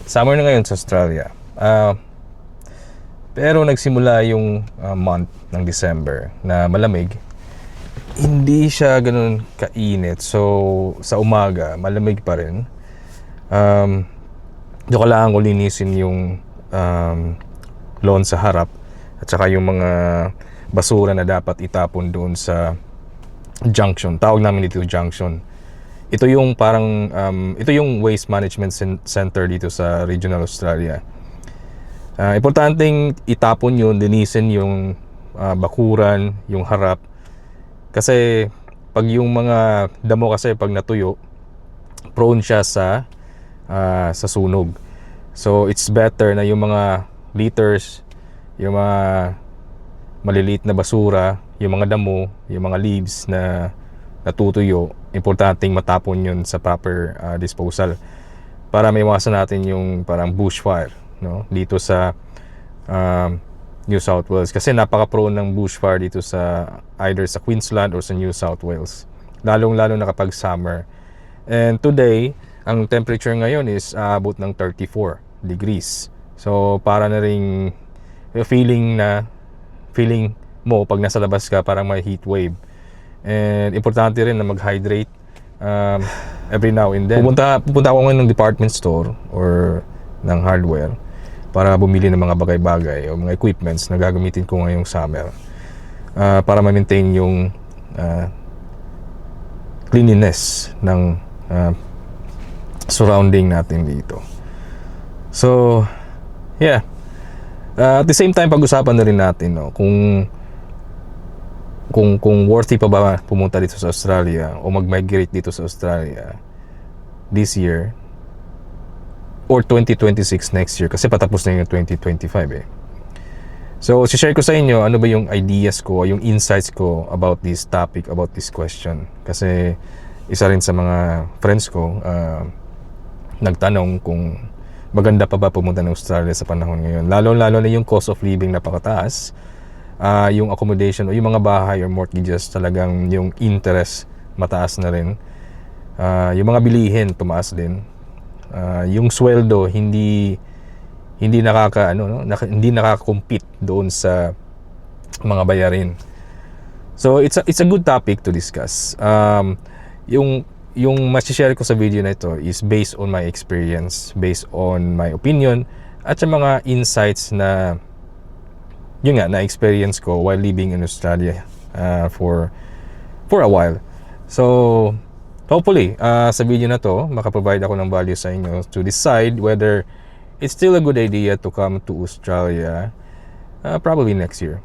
Summer na ngayon sa Australia. Pero nagsimula yung month ng December na malamig. Hindi siya ganun kainit. So, sa umaga, malamig pa rin. Doon kailangan ko linisin yung lawn sa harap at saka yung mga basura na dapat itapon doon sa junction. Tawag namin dito junction. Ito yung parang ito yung waste management center dito sa Regional Australia. Importanteng itapon yun, linisin yung bakuran, yung harap. Kasi pag yung mga damo kasi pag natuyo, prone siya sa sunog. So it's better na yung mga litters, yung mga maliliit na basura, yung mga damo, yung mga leaves na natutuyo, importanteng matapon yun sa proper disposal para maiwasan natin yung parang bushfire, no, dito sa New South Wales, kasi napaka-prone ng bushfire dito sa either sa Queensland or sa New South Wales, lalong-lalo na kapag summer. And today, ang temperature ngayon is aabot ng 34 degrees. So para na ring feeling mo pag nasa labas ka parang may heat wave. And importante rin na mag-hydrate every now and then. Pupunta ako ngayon ng department store or ng hardware para bumili ng mga bagay-bagay o mga equipments na gagamitin ko ngayong summer para ma-maintain yung cleanliness ng surrounding natin dito. So, yeah. At the same time, pag-usapan na rin natin, no, kung worthy pa ba pumunta dito sa Australia o mag-migrate dito sa Australia this year or 2026 next year, kasi patapos na yung 2025 eh. So, share ko sa inyo ano ba yung ideas ko, yung insights ko about this topic, about this question. Kasi isa rin sa mga friends ko nagtanong kung maganda pa ba pumunta ng Australia sa panahon ngayon. Lalo na yung cost of living napakataas. Yung accommodation o yung mga bahay or mortgages, talagang yung interest mataas na rin. Yung mga bilihin tumaas din. Yung sweldo hindi nakaka-compete doon sa mga bayarin. So it's a good topic to discuss. Yung ma-share ko sa video na ito is based on my experience, based on my opinion, at sa mga insights na yun nga, na-experience ko while living in Australia for a while. So, hopefully, sa video na to, makaprovide ako ng value sa inyo to decide whether it's still a good idea to come to Australia probably next year.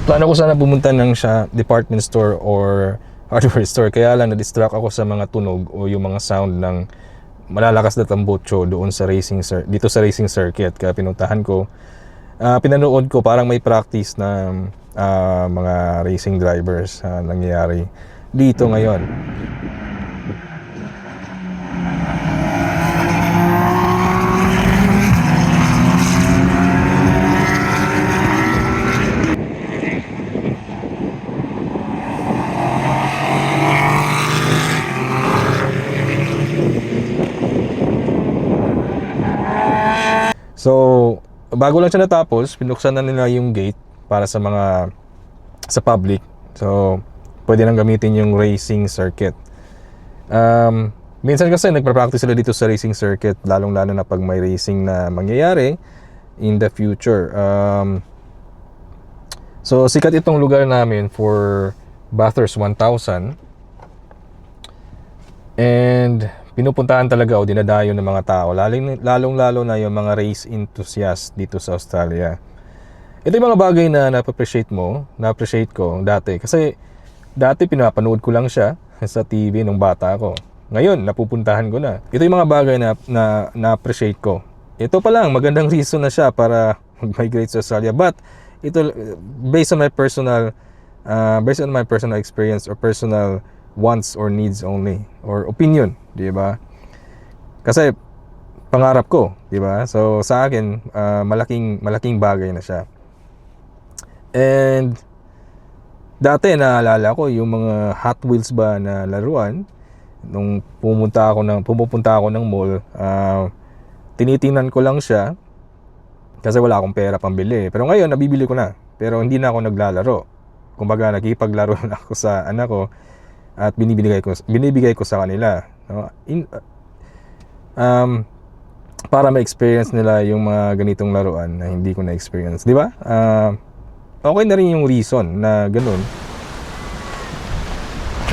Plano ko sana pumunta ng sa department store or hardware store, kaya lang na-distract ako sa mga tunog o yung mga sound ng malalakas na tambutso doon sa dito sa racing circuit. Kaya pinuntahan ko, pinanood ko, parang may practice na mga racing drivers nangyayari dito ngayon. So, bago lang siya natapos, pinuksan na nila yung gate para sa public. So, pwede nang gamitin yung racing circuit. Minsan kasi nagpa-practice sila dito sa racing circuit, lalong-lalo na pag may racing na mangyayari in the future. So, sikat itong lugar namin for Bathurst 1000. And pinupuntahan talaga o dinadayo ng mga tao, lalong-lalo na yung mga race enthusiast dito sa Australia. Ito yung mga bagay na na-appreciate ko dati. Kasi dati pinapanood ko lang siya sa TV nung bata ako. Ngayon, napupuntahan ko na. Ito yung mga bagay na na-appreciate ko. Ito pa lang, magandang reason na siya para mag-migrate sa Australia. But, ito, based on my personal experience or personal wants or needs only or opinion, di ba? Kasi pangarap ko, di ba? So sa akin, malaking bagay na siya. And dati naalala ko yung mga Hot Wheels ba na laruan nung pumupunta ako ng mall, tinitingnan ko lang siya kasi wala akong pera pambili. Pero ngayon nabibili ko na, pero hindi na ako naglalaro. Kumbaga nakikipaglaro na ako sa anak ko at binibigay ko sa kanila, no? Para ma-experience nila yung mga ganitong laruan na hindi ko na-experience, di ba? Okay na rin yung reason na ganun.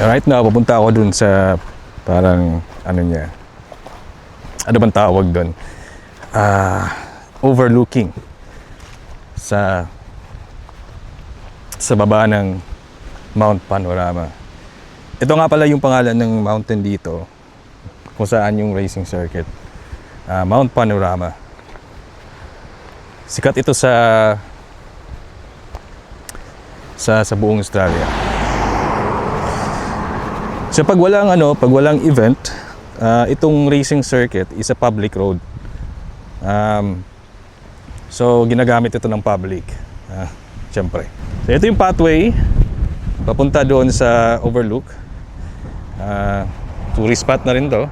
Right now, pupunta ako dun sa parang ano niya, ano bang tawag dun? Overlooking sa baba ng Mount Panorama. Ito nga pala yung pangalan ng mountain dito kung saan yung racing circuit. Mount Panorama. Sikat ito sa buong Australia. So pag walang event, itong racing circuit is a public road. So ginagamit ito ng public. Siyempre. So ito yung pathway papunta doon sa overlook. Tourist spot na rin to.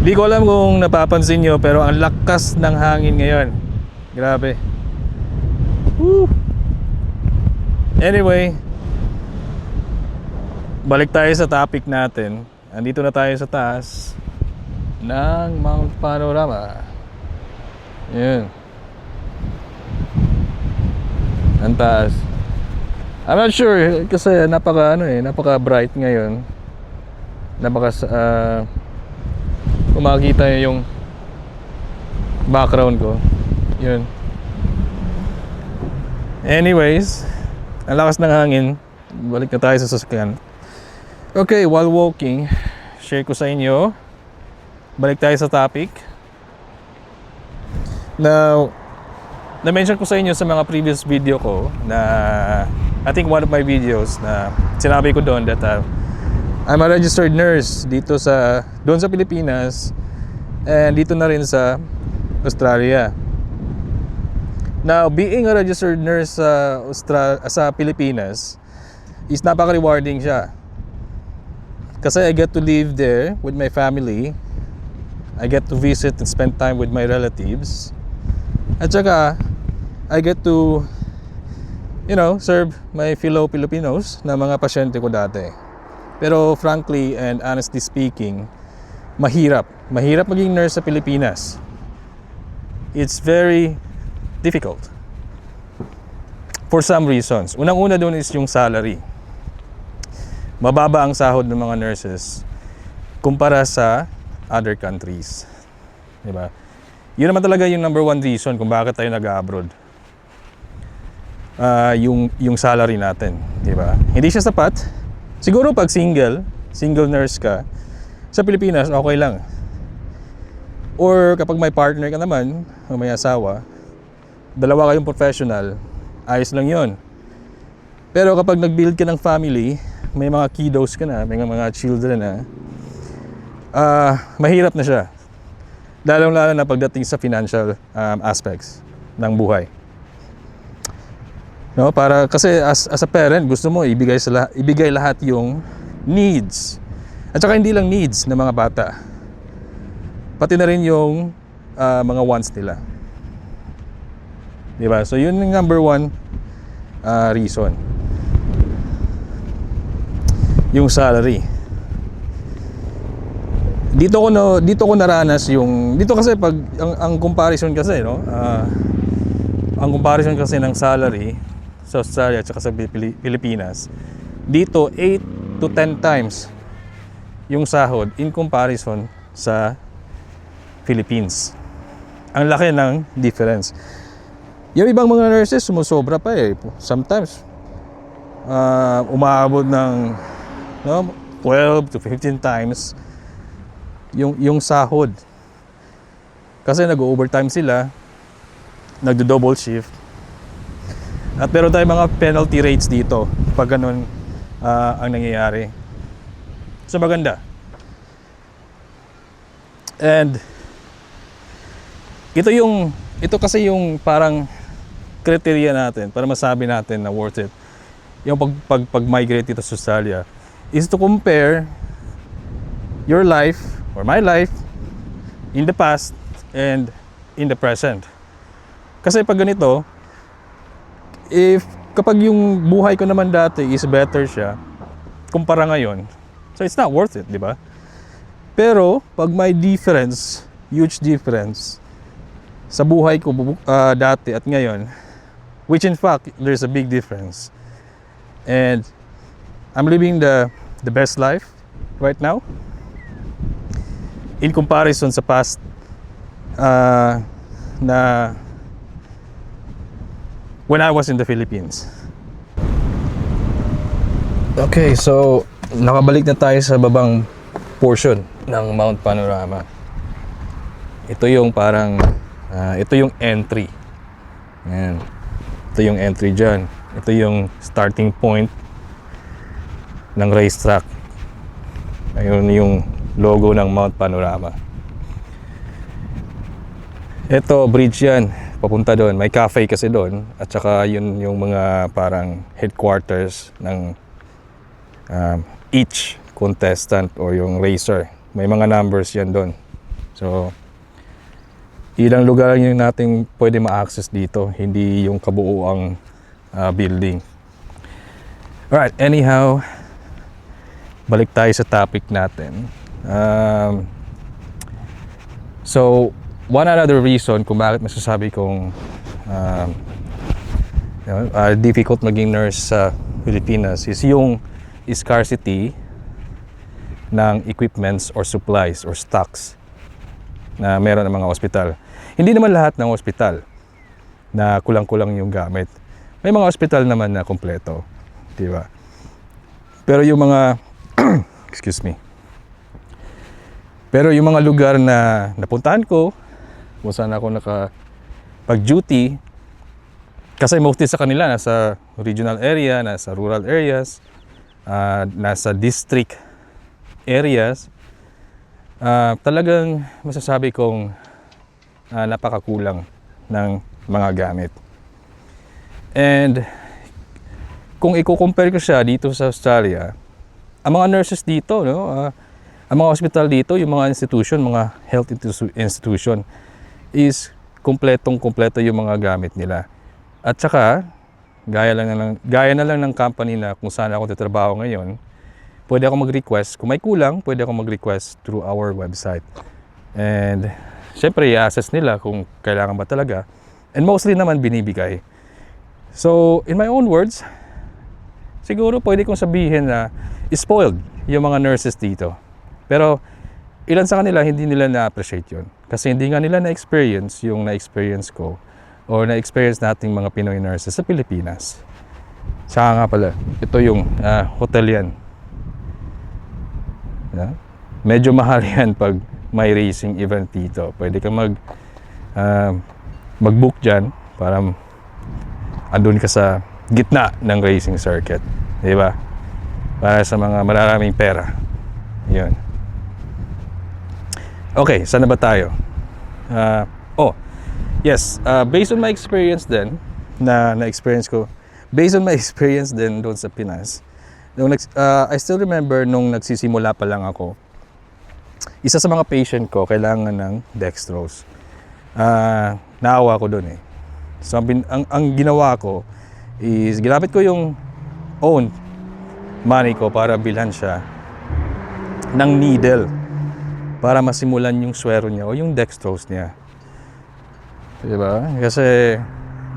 Di ko alam kung napapansin nyo, pero ang lakas ng hangin ngayon. Grabe. Woo! Anyway, balik tayo sa topic natin. Andito na tayo sa taas ng Mount Panorama. Yun. Ang taas. I'm not sure kasi napaka bright ngayon. Kung makikita nyo yung background ko, yun. Anyways, ang lakas ng hangin. Balik na tayo sa sasakyan. Okay, while walking, share ko sa inyo, balik tayo sa topic. Now, na-mention ko sa inyo sa mga previous video ko na I think one of my videos na sinabi ko doon that I'm a registered nurse doon sa Pilipinas and dito na rin sa Australia. Now, being a registered nurse sa Pilipinas is napaka-rewarding siya. Kasi I get to live there with my family. I get to visit and spend time with my relatives. At saka, I get to, serve my fellow Filipinos na mga pasyente ko dati. Pero frankly and honestly speaking, mahirap maging nurse sa Pilipinas. It's very difficult for some reasons. Unang-una doon is yung salary. Mababa ang sahod ng mga nurses kumpara sa other countries. Diba? Yun naman talaga yung number one reason kung bakit tayo nag-abroad. Yung salary natin, diba? Hindi siya sapat. Siguro pag single nurse ka sa Pilipinas, okay lang. Or kapag may partner ka naman o may asawa, dalawa kayong professional, ayos lang yon. Pero kapag nag-build ka ng family, may mga kiddos ka na, may mga children na, mahirap na siya. Lalong-lalo na pagdating sa financial aspects ng buhay. No, kasi as a parent, gusto mo ibigay lahat yung needs. At saka hindi lang needs ng mga bata. Pati na rin yung mga wants nila. Diba? So yun yung number one reason. Yung salary. Dito ko naranas dito kasi pag ang comparison kasi, no, ang comparison kasi ng salary sa Australia at sa Pilipinas, dito 8 to 10 times yung sahod in comparison sa Philippines. Ang laki ng difference. Yung ibang mga nurses sumusobra pa eh. Sometimes umaabot ng 12 to 15 times yung sahod. Kasi nag-overtime sila, nagdo-double shift. At meron tayong mga penalty rates dito pag ganun ang nangyayari. So maganda. And ito kasi yung parang criteria natin para masabi natin na worth it. Yung pag-migrate dito sa Australia is to compare your life or my life in the past and in the present. Kasi pag ganito, kapag yung buhay ko naman dati is better siya kumpara ngayon, so it's not worth it, di ba? Pero pag may difference, huge difference sa buhay ko dati at ngayon, which in fact there's a big difference, and I'm living the best life right now in comparison sa past na when I was in the Philippines. Okay, so nakabalik na tayo sa babang portion ng Mount Panorama. Ito yung parang ito yung entry. Ayan. Ito yung entry dyan. Ito yung starting point ng racetrack. Ayun yung logo ng Mount Panorama. Ito, bridge yan. Papunta doon. May cafe kasi doon. At saka yun yung mga parang headquarters ng each contestant or yung racer. May mga numbers yan doon. So, ilang lugar yung natin pwede ma-access dito, hindi yung kabuuang building. Alright, anyhow, balik tayo sa topic natin. So, one another reason kung bakit masasabi kong difficult maging nurse sa Pilipinas is yung scarcity ng equipments or supplies or stocks na meron ng mga ospital. Hindi naman lahat ng ospital na kulang-kulang yung gamit. May mga ospital naman na kompleto, di ba? Pero yung mga excuse me. Pero yung mga lugar na napuntahan ko, kung saan ako nakapag-duty, kasi mostly sa kanila nasa regional area, nasa rural areas, nasa district areas, talagang masasabi kong napakakulang ng mga gamit. And kung i-compare ko siya dito sa Australia, ang mga nurses dito, ang mga hospital dito, yung mga institution, mga health institution is kompleto yung mga gamit nila. At saka gaya na lang ng company na kung saan ako tatrabaho ngayon, pwede ako mag-request. Kung may kulang, pwede ako mag-request through our website. And syempre, i-assess nila kung kailangan ba talaga. And mostly naman binibigay. So, in my own words, siguro pwede kong sabihin na spoiled yung mga nurses dito. Pero ilan sa kanila hindi nila na-appreciate yun. Kasi hindi nga nila na-experience yung na-experience ko or na-experience nating mga Pinoy nurses sa Pilipinas. Saka nga pala, ito yung hotel yan. Medyo mahal yan pag may racing event dito. Pwede ka mag-book dyan para andun ka sa gitna ng racing circuit. Di ba? Para sa mga maraming pera. Yun. Okay, saan na ba tayo? Yes, based on my experience din, na-experience ko, based on my experience din doon sa Pinas, I still remember nung nagsisimula pa lang ako, isa sa mga patient ko kailangan ng dextrose. Naawa ko doon eh. So, ang ginawa ko is ginamit ko yung own money ko para bilhan siya ng needle para masimulan yung swero niya o yung dextrose niya. Diba? Kasi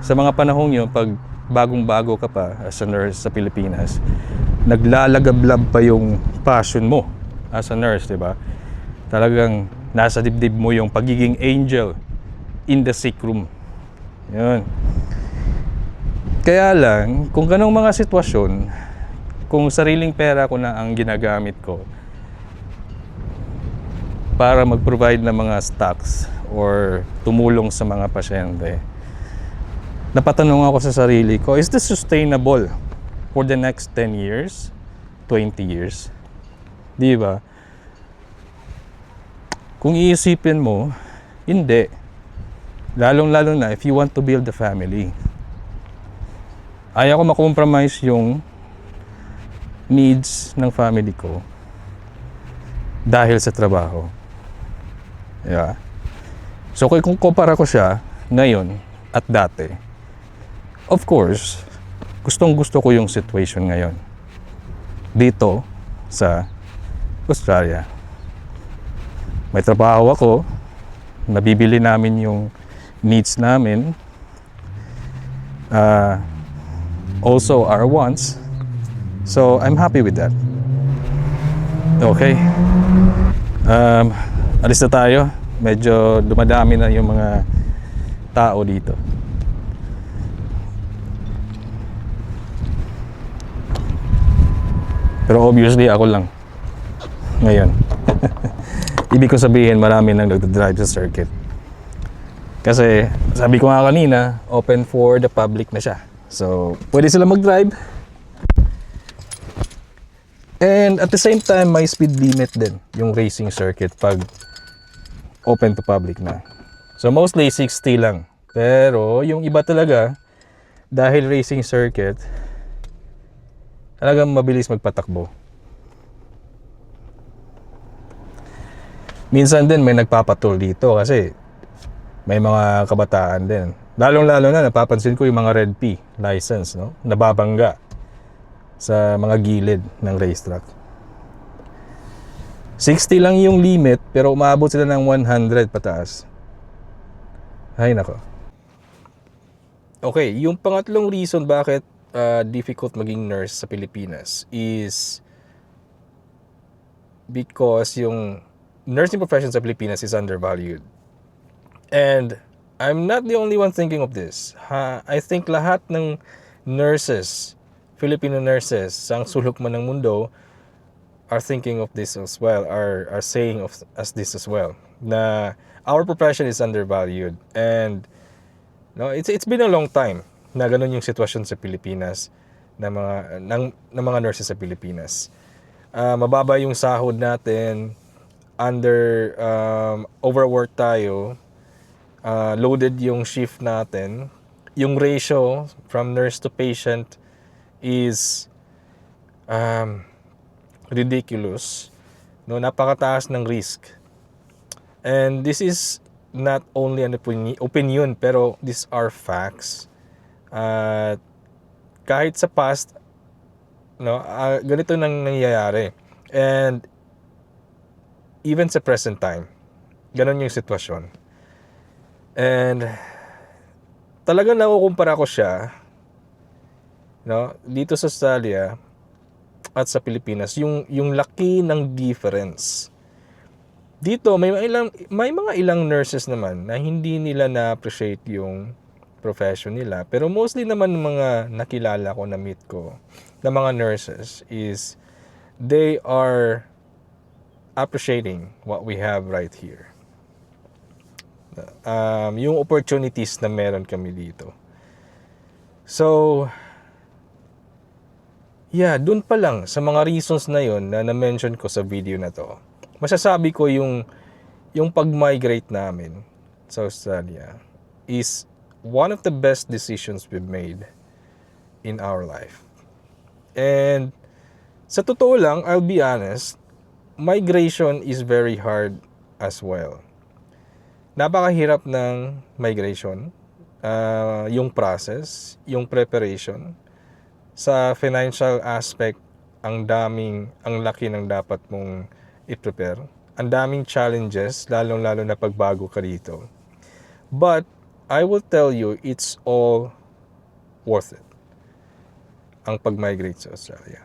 sa mga panahong yun, pag bagong-bago ka pa as a nurse sa Pilipinas, naglalagablab pa yung passion mo as a nurse, di ba? Talagang nasa dibdib mo yung pagiging angel in the sick room. Yun. Kaya lang, kung ganong mga sitwasyon, kung sariling pera ko na ang ginagamit ko para mag-provide ng mga stocks or tumulong sa mga pasyente, napatanong ako sa sarili ko, is this sustainable for the next 10 years, 20 years? Di ba? Kung iisipin mo, hindi. Lalong-lalo na if you want to build a family. Ayaw ko makompromise yung needs ng family ko dahil sa trabaho. Yeah. So kung kumpara ko siya ngayon at dati, of course, gustong-gusto ko yung situation ngayon dito sa Australia. May trabaho ako, nabibili namin yung needs namin, also our wants. So I'm happy with that. Okay. Alis na tayo. Medyo dumadami na yung mga tao dito. Pero obviously ako lang ngayon. Ibig ko sabihin marami nang nagdadrive sa circuit. Kasi sabi ko nga kanina, open for the public na siya. So pwede sila mag-drive. And at the same time, may speed limit din yung racing circuit pag open to public na. So mostly 60 lang. Pero yung iba talaga, dahil racing circuit, talagang mabilis magpatakbo. Minsan din may nagpapatol dito kasi may mga kabataan din. Lalong-lalo na napapansin ko yung mga Red P license, no? Nababangga sa mga gilid ng racetrack. 60 lang yung limit pero umabot sila ng 100 pataas. Ay nako. Okay, yung pangatlong reason bakit difficult maging nurse sa Pilipinas is because yung nursing profession sa Pilipinas is undervalued. And I'm not the only one thinking of this. I think lahat ng nurses, Filipino nurses, sa sulok man ng mundo, are thinking of this as well, are saying as this as well, na our profession is undervalued. And no, it's been a long time na ganun yung sitwasyon sa Pilipinas ng mga nurses sa Pilipinas. Mababa yung sahod natin, overwork tayo, loaded yung shift natin, yung ratio from nurse to patient is ridiculous, no? Napakataas ng risk. And this is not only an opinion, pero these are facts. Kahit sa past, no, ganito nang nangyayari. And even sa present time, ganun yung sitwasyon. And talagang nakukumpara ko siya, no, dito sa Australia at sa Pilipinas, yung laki ng difference. Dito may mga ilang nurses naman na hindi nila na-appreciate yung profession nila, pero mostly naman mga nakilala ko, na meet ko na mga nurses is they are appreciating what we have right here. Yung opportunities na meron kami dito. So yeah, dun pa lang sa mga reasons na yon na na-mention ko sa video na to, masasabi ko yung pag-migrate namin sa Australia is one of the best decisions we've made in our life. And sa totoo lang, I'll be honest, migration is very hard as well. Napakahirap ng migration, yung process, yung preparation. Sa financial aspect, ang laki ng dapat mong i-prepare. Ang daming challenges, lalong-lalo na pagbago ka dito. But I will tell you, it's all worth it ang pag-migrate sa Australia.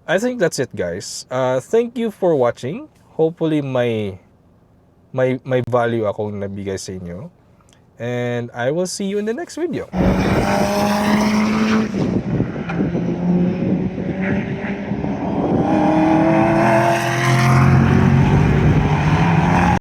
I think that's it, guys. Thank you for watching. Hopefully may value akong nabigay sa inyo. And I will see you in the next video.